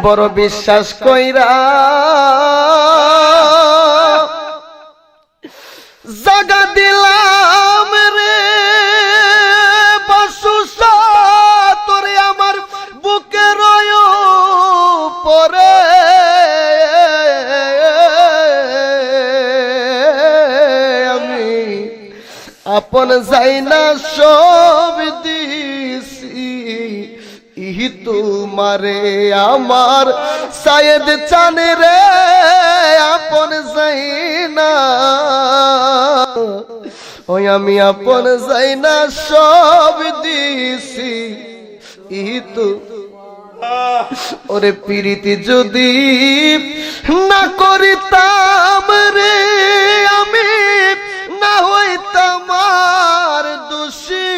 বড় বিশ্বাস কইরা জাগা দিলাম রে বাসুসা তোরে আমার বুকে রয় পরে আমি আপন যাই না সব দিছি ইহি তোমারে আমার সায়েদ চানে রে আপন যাই না ওই আমি আপন যাই না সব দিছি ইহি তো ওরে প্রীতি যদি না করিতাম রে আমি না হইতাম আর দোষী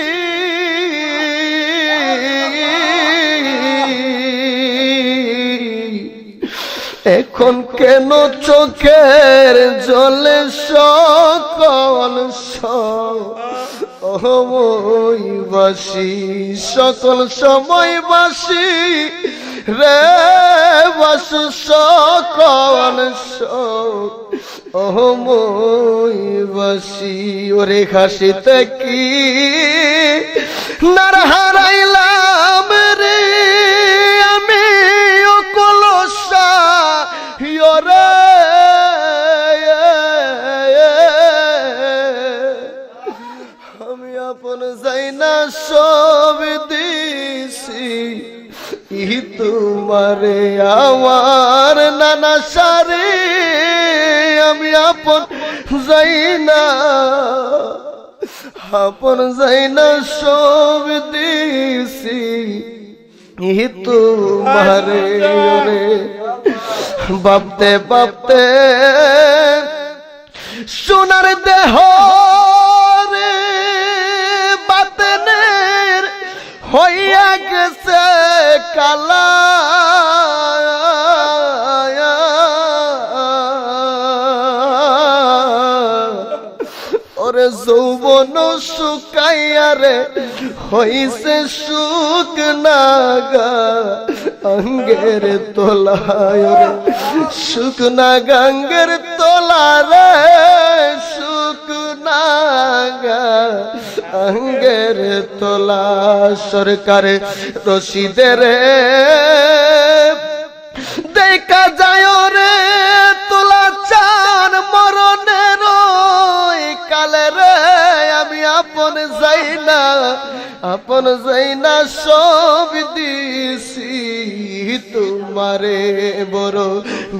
এখন কেন চোখের জলে সকল সময়বাসী সকল সময়বাসী রে বাসু সকল সময়বাসী ওরে হাসিতে কি নার হারাইলাম রে আমি ও কলসা রে আমি আপন যাই না সব দিছি ইহি তোমারে আমার নানা সারে আমি আপন যাই না সব দিছি ইহি তোমারে রে ভাবতে ভাবতে সোনার দেহ রে বাতেনের হইয়া গেছে কালা ওরে যৌবন শুকাইয়া রে হইছে শুকনা গা অঙ্গের তোলায় রে শুকনা গাঙ্গের তোলা রে শুকনা গা অঙ্গের তোলা সরকারে রশিদের দেখা যায় রে তোলা চান মরণের কালে রে আমি আপন যাই না সব দিছি তোমারে বড়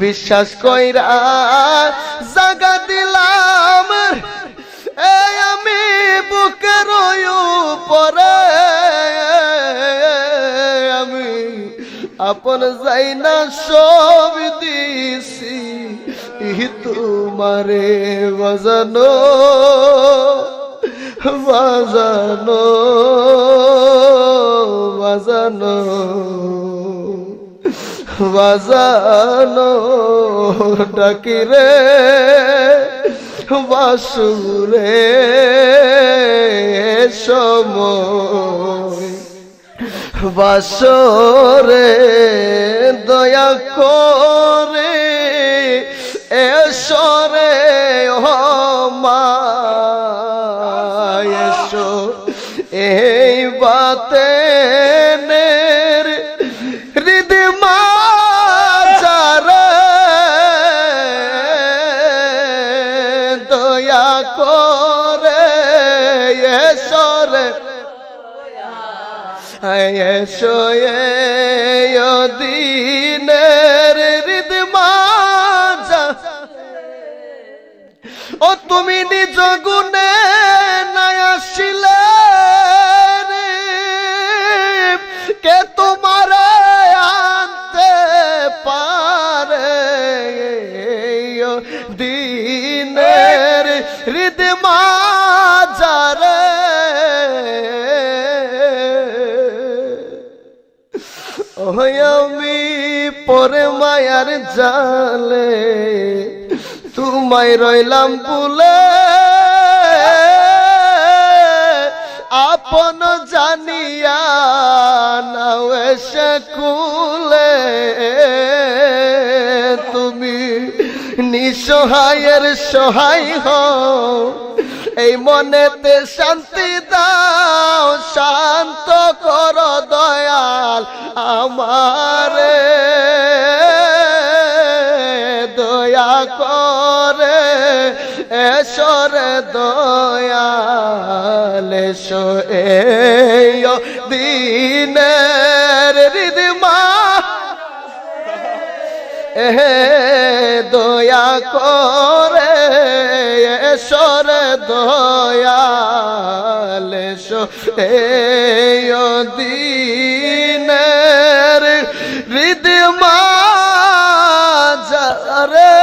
বিশ্বাস কইরা জাগা দিলাম এই আমি বুকে রয় পরে আমি আপন যাই না সব দিছি তোমারে বাজানো বাজানো বাজানো বাজানো ডাকি রে বাসুরে সময় বাসরে দয়া করে এসরে মা এসো এই বাতেনের হৃদমা যারে দয়া করে এসরে এসো এই দিনের হৃদমা ও তুমি নিজ গুণে নাই আসিলে কে তোমারে আনতে পারে দিনের হৃদমা যারে আমি পরে মায়ার জালে তোমায় রইলাম বলে আপন জানিয়া নাও এসে কুলে তুমি নিঃসহায়ের সহায় হও এই মনেতে শান্তি দাও শান্ত করো দয়াল আমারে দয়া করে এসরে দয়াল এসো এই দিনের রিদমা দয়া করে এসরে দয়াল এসো এই দিনের রিদমা যারে